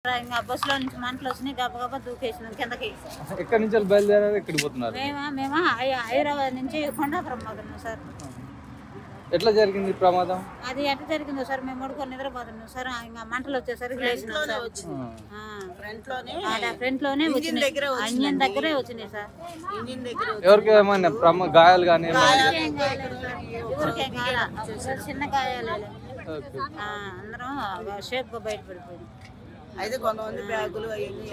ఇంకా బస్సులో నుంచి మంటలు వచ్చినాయి, గబగబా దూకేసినాం కిందకి. ఎక్కడి నుంచి బయలుదేరారు, ఎక్కడికి పోతున్నారు? మేము హైదరాబాద్ నుంచి కొండాపురం పోతున్నాం సార్. ఎట్లా జరిగింది ప్రమాదం? అది ఎట్లా జరిగిందో సార్, మేము పడుకొని నిద్రపోతున్నాం సార్. ఇంకా మంటలు వచ్చేసరికి లేచినాం సార్. ఫ్రంట్ లోనే వచ్చినాయి, ఇంజిన్ దగ్గరే వచ్చినాయి సార్. ఎవరికి ఏమైనా గాయాలు కానీ? ఊరికేం కాదా, చిన్న గాయాలే. అందరం షేప్ గా బయటపడిపోయింది. అయితే కొంతమంది బ్యాగులు అవన్నీ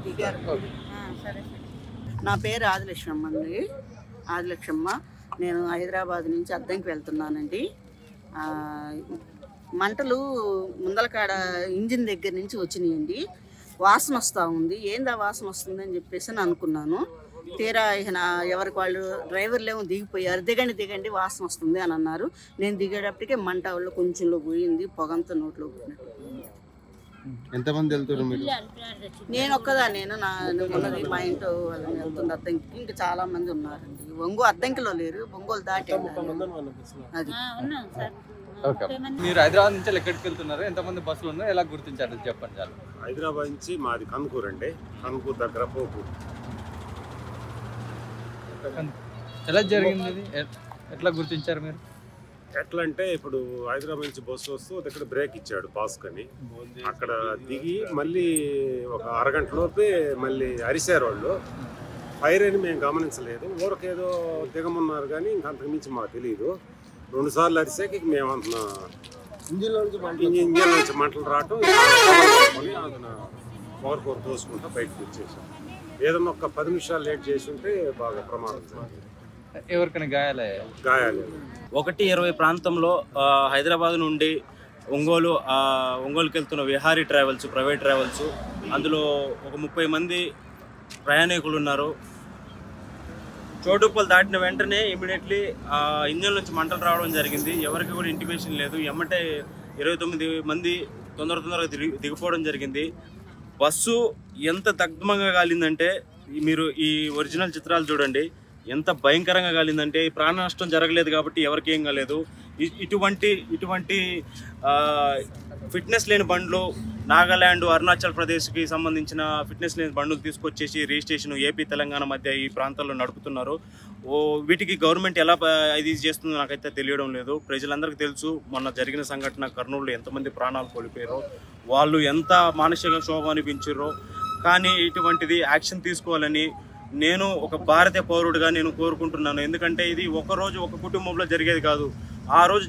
దిగారు. నా పేరు ఆదిలక్ష్మమ్మ అండి, ఆదిలక్ష్మమ్మ. నేను హైదరాబాద్ నుంచి అద్దంకి వెళ్తున్నానండి. మంటలు ముందల కాడ ఇంజిన్ దగ్గర నుంచి వచ్చినాయండి. వాసన వస్తూ ఉంది. ఏందా వాసన వస్తుందని చెప్పేసి అనుకున్నాను. తీరా ఎవరికి వాళ్ళు డ్రైవర్లేమో దిగిపోయారు. దిగండి వాసన వస్తుంది అని అన్నారు. నేను దిగేటప్పటికే మంట వాళ్ళు కొంచెంలో పోయింది, పొగంతా నోట్లో పోయినట్టు. ఎంతమంది వెళ్తున్నారు మీరు? నేను ఒక్కదాన్ని, ఉన్నది మా ఇంట్లో వాళ్ళని వెళ్తుంది అద్దంకి. ఇంకా చాలా మంది ఉన్నారండి. అద్దంకిలో లేరు, ఒంగోలు దాటి. అది మీరు హైదరాబాద్ నుంచి ఎక్కడికి వెళ్తున్నారు? ఎంతమంది బస్సులు ఉన్నారు, ఎలా గుర్తించారు చెప్పండి చాలు. హైదరాబాద్ నుంచి మాది కన్కూర్ అండి, కన్కూర్ దగ్గర పోకూరు. ఎలా జరిగింది, ఎట్లా గుర్తించారు మీరు? ఎట్లా అంటే ఇప్పుడు హైదరాబాద్ నుంచి బస్సు వస్తూ దగ్గర బ్రేక్ ఇచ్చాడు పాస్కని. అక్కడ దిగి మళ్ళీ ఒక అరగంటలోపే మళ్ళీ అరిశారు వాళ్ళు. ఫైర్ అని మేము గమనించలేదు, ఊరకేదో దిగమన్నారు కానీ ఇంకంతకు మించి మాకు తెలియదు. 2 సార్లు అరిసాక మేము అంటున్నా ఇంజిన్ నుంచి మంటలు రావటం, ఒకరికొకరు తోసుకుంటా బయటకు వచ్చేసాం. ఏదన్నా ఒక 10 నిమిషాలు లేట్ చేసి ఉంటే బాగా ప్రమాదం జరిగింది. ఎవరికైనా గాయాలు 1:20 ప్రాంతంలో హైదరాబాద్ నుండి ఒంగోలుకి వెళ్తున్న విహారీ ట్రావెల్స్, ప్రైవేట్ ట్రావెల్స్, అందులో ఒక 30 మంది ప్రయాణికులు ఉన్నారు. చోటుప్పలు దాటిన వెంటనే ఇమీడియట్లీ ఇంజన్ నుంచి మంటలు రావడం జరిగింది. ఎవరికి కూడా ఇంటిమేషన్ లేదు. ఎమ్మటే 29 మంది తొందరగా దిగిపోవడం జరిగింది. బస్సు ఎంత దగ్ధంగా కాలిందంటే మీరు ఈ ఒరిజినల్ చిత్రాలు చూడండి, ఎంత భయంకరంగా కాలిందంటే. ప్రాణ నష్టం జరగలేదు కాబట్టి ఎవరికి ఏం కాలేదు. ఇటువంటి ఫిట్నెస్ లేని బండ్లు, నాగాల్యాండ్, అరుణాచల్ ప్రదేశ్కి సంబంధించిన ఫిట్నెస్ లేని బండ్లు తీసుకొచ్చేసి రిజిస్ట్రేషన్ ఏపీ తెలంగాణ మధ్య ఈ ప్రాంతాల్లో నడుపుతున్నారు. వీటికి గవర్నమెంట్ ఎలా ఇది చేస్తుందో నాకైతే తెలియడం లేదు. ప్రజలందరికీ తెలుసు మొన్న జరిగిన సంఘటన కర్నూలులో ఎంతమంది ప్రాణాలు కోల్పోయారో, వాళ్ళు ఎంత మానసిక క్షోభ అనిపించారో. కానీ ఇటువంటిది యాక్షన్ తీసుకోవాలని నేను ఒక భారతీయ పౌరుడిగా నేను కోరుకుంటున్నాను. ఎందుకంటే ఇది ఒకరోజు ఒక కుటుంబంలో జరిగేది కాదు. ఆ రోజు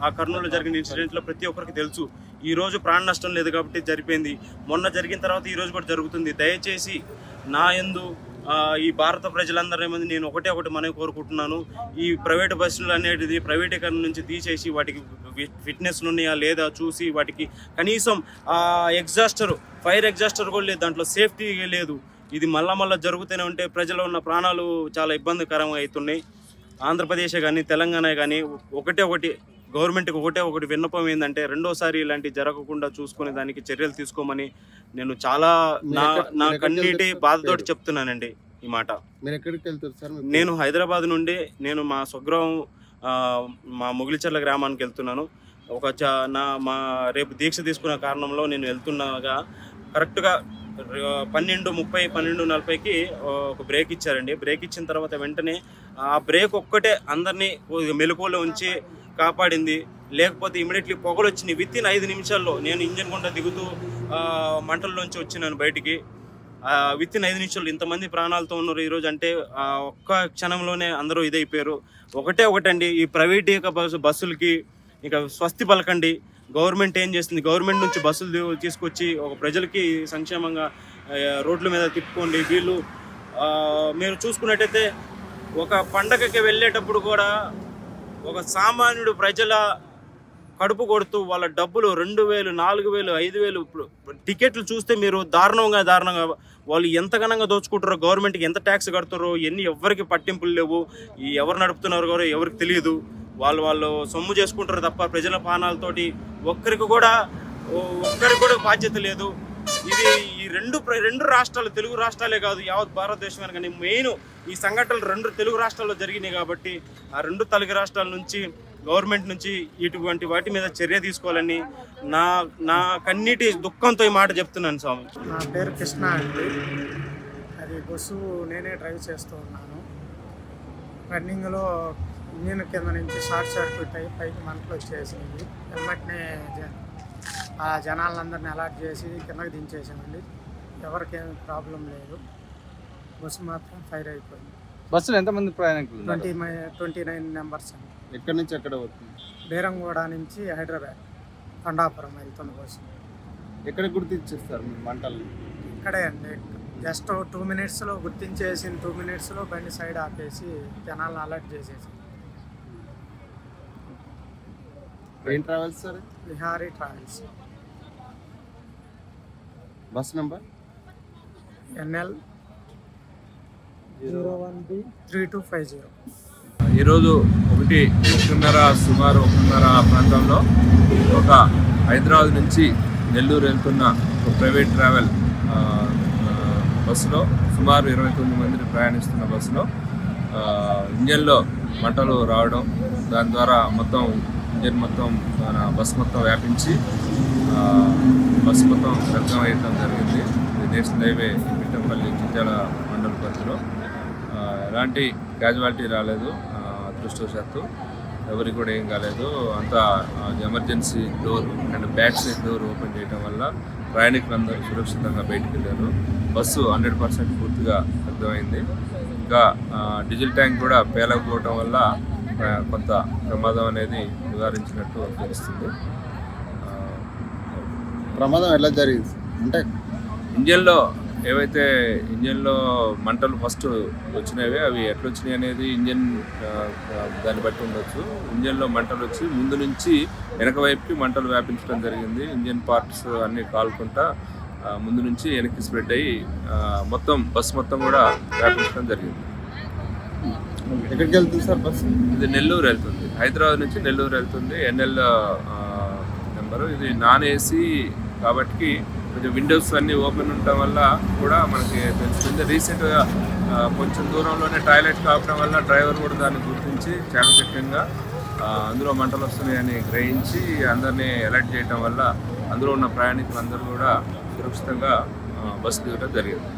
ఆ కర్నూలులో జరిగిన ఇన్సిడెంట్లో ప్రతి ఒక్కరికి తెలుసు. ఈ రోజు ప్రాణ నష్టం లేదు కాబట్టి జరిపోయింది. మొన్న జరిగిన తర్వాత ఈ రోజు కూడా జరుగుతుంది. దయచేసి నా యందు ఈ భారత ప్రజలందరి నేను ఒకటి మనం కోరుకుంటున్నాను. ఈ ప్రైవేట్ బస్సులు అనేది ప్రైవేటీకరణ నుంచి తీసేసి వాటికి ఫిట్నెస్ ఉన్నాయా లేదా చూసి వాటికి కనీసం ఫైర్ ఎగ్జాస్టర్ కూడా లేదు, దాంట్లో సేఫ్టీ లేదు. ఇది మళ్ళా జరుగుతూనే ఉంటే ప్రజలు ఉన్న ప్రాణాలు చాలా ఇబ్బందికరంగా అవుతున్నాయి. ఆంధ్రప్రదేశ్ కానీ తెలంగాణ కానీ గవర్నమెంట్కి ఒకటి విన్నపం ఏంటంటే రెండోసారి ఇలాంటి జరగకుండా చూసుకునే దానికి చర్యలు తీసుకోమని నేను చాలా నా కన్నీటి బాధతోటి చెప్తున్నానండి ఈ మాట. నేను హైదరాబాద్ నుండి మా స్వగ్రామం మా మొగిలిచర్ల గ్రామానికి వెళ్తున్నాను. రేపు దీక్ష తీసుకున్న కారణంలో నేను వెళ్తున్నాగా కరెక్ట్గా 12:30, 12:40కి ఒక బ్రేక్ ఇచ్చారండి. బ్రేక్ ఇచ్చిన తర్వాత వెంటనే ఆ బ్రేక్ ఒక్కటే అందరినీ మెలకువలో ఉంచి కాపాడింది. లేకపోతే ఇమీడియట్లీ పొగలు వచ్చినాయి. వితిన్ 5 నిమిషాల్లో నేను ఇంజన్ గుండా దిగుతూ మంటల్లోంచి వచ్చినాను బయటికి. వితిన్ 5 నిమిషాలు ఇంతమంది ప్రాణాలతో ఉన్నారు ఈరోజు. అంటే ఒక్క క్షణంలోనే అందరూ ఇదైపోయారు. ఒకటండి, ఈ ప్రైవేట్ బస్సులకి ఇక స్వస్తి పలకండి. గవర్నమెంట్ ఏం చేస్తుంది? గవర్నమెంట్ నుంచి బస్సులు తీసుకొచ్చి ఒక ప్రజలకి సంక్షేమంగా రోడ్ల మీద తిప్పుకోండి. వీళ్ళు మీరు చూసుకున్నట్టయితే ఒక పండగకి వెళ్ళేటప్పుడు కూడా ఒక సామాన్యుడు ప్రజల కడుపు కొడుతూ వాళ్ళ డబ్బులు 2,000, 4,000, 5,000 టికెట్లు చూస్తే మీరు దారుణంగా వాళ్ళు ఎంత ఘనంగా దోచుకుంటారో, గవర్నమెంట్కి ఎంత ట్యాక్స్ కడుతారో ఎవరికి పట్టింపులు లేవు. ఎవరు నడుపుతున్నారు కూడా ఎవరికి తెలియదు. వాళ్ళు సొమ్ము చేసుకుంటారు తప్ప ప్రజల ప్రాణాలతోటి ఒక్కరికి కూడా బాధ్యత లేదు. ఇది ఈ రెండు రాష్ట్రాలు, తెలుగు రాష్ట్రాలే కాదు యావత్ భారతదేశం కానీ మెయిన్ ఈ సంఘటనలు 2 తెలుగు రాష్ట్రాల్లో జరిగినాయి కాబట్టి ఆ 2 తెలుగు రాష్ట్రాల నుంచి గవర్నమెంట్ నుంచి ఇటువంటి వాటి మీద చర్య తీసుకోవాలని నా కన్నీటి దుఃఖంతో ఈ మాట చెప్తున్నాను స్వామి. నా పేరు కృష్ణ అండి. అది బస్సు నేనే డ్రైవ్ చేస్తూ ఉన్నాను. రన్నింగ్లో ఇంజిన్ కింద నుంచి షార్ట్ సర్క్యూట్ అయ్యి పైకి మంటలు వచ్చేసింది. వెంటనే ఆ జనాలందరినీ అలర్ట్ చేసి కిందకి దించేసామండి. ఎవరికేం ప్రాబ్లం లేదు. బస్సు మాత్రం ఫైర్ అయిపోయింది. బస్సులో ఎంతమంది ప్రయాణికులు? 29 మెంబర్స్ అండి. ఎక్కడి నుంచి ఎక్కడ అవుతుంది? బేరంగూడ నుంచి హైదరాబాద్ కొండాపురం వెళ్తున్న బస్సు. ఎక్కడ గుర్తించేస్తారు మీరు మంటలు? ఇక్కడే అండి. జస్ట్ 2 మినిట్స్లో గుర్తించేసిన 2 మినిట్స్లో బండి సైడ్ ఆపేసి జనాలను అలర్ట్ చేసేసి. ఏం travels sir? Vihari travels. Bus number NL 01B3250. ఈరోజు సుమారు 1:30 ప్రాంతంలో ఒక హైదరాబాద్ నుంచి నెల్లూరు వెళ్తున్న ఒక ప్రైవేట్ ట్రావెల్ బస్సులో సుమారు 29 మంది ప్రయాణిస్తున్న బస్సులో ఇంజన్లో మంటలు రావడం, దాని ద్వారా ఇంజన్ బస్సు మొత్తం వ్యాపించి బస్సు మొత్తం దగ్ధం అయ్యడం జరిగింది. ఇది నేషనల్ హైవే మిట్టంపల్లి చిట్యాల మండల పరిధిలో. ఎలాంటి క్యాజువాలిటీ రాలేదు, అదృష్టవశాత్తు ఎవరికి కూడా ఏం కాలేదు. అంతా emergency door and back side door open చేయడం వల్ల ప్రయాణికులందరూ సురక్షితంగా బయటకు వెళ్ళారు. బస్సు 100% పూర్తిగా దగ్ధమైంది. ఇంకా డీజిల్ ట్యాంక్ కూడా పేలకపోవడం వల్ల కొంత ప్రమాదం అనేది నివారించినట్టు తెలుస్తుంది. ప్రమాదం ఎలా జరిగింది అంటే ఇంజన్లో మంటలు ఫస్ట్ వచ్చినవి, అవి ఎట్లా వచ్చినాయి అనేది ఇంజన్ దాన్ని బట్టి ఉండొచ్చు. ఇంజన్లో మంటలు వచ్చి ముందు నుంచి వెనక వైపుకి మంటలు వ్యాపించడం జరిగింది. ఇంజన్ పార్ట్స్ అన్నీ కాలుకుంటా ముందు నుంచి వెనక్కి స్ప్రెడ్ అయ్యి బస్సు మొత్తం కూడా వ్యాపించడం జరిగింది. ఎక్కడికి వెళ్తుంది సార్ బస్సు? ఇది నెల్లూరు వెళ్తుంది, హైదరాబాద్ నుంచి నెల్లూరు వెళ్తుంది. NL number. ఇది నాన్ AC కాబట్టి కొంచెం విండోస్ అన్నీ ఓపెన్ ఉండటం వల్ల కూడా మనకి తెలుస్తుంది. రీసెంట్గా కొంచెం దూరంలోనే టాయిలెట్ కావడం వల్ల డ్రైవర్ కూడా దాన్ని గుర్తించి చాకచక్యంగా అందులో మంటలు వస్తున్నాయని గ్రహించి అందరినీ అలర్ట్ చేయడం వల్ల అందులో ఉన్న ప్రయాణికులందరూ కూడా సురక్షితంగా బస్సు దిగడం జరిగింది.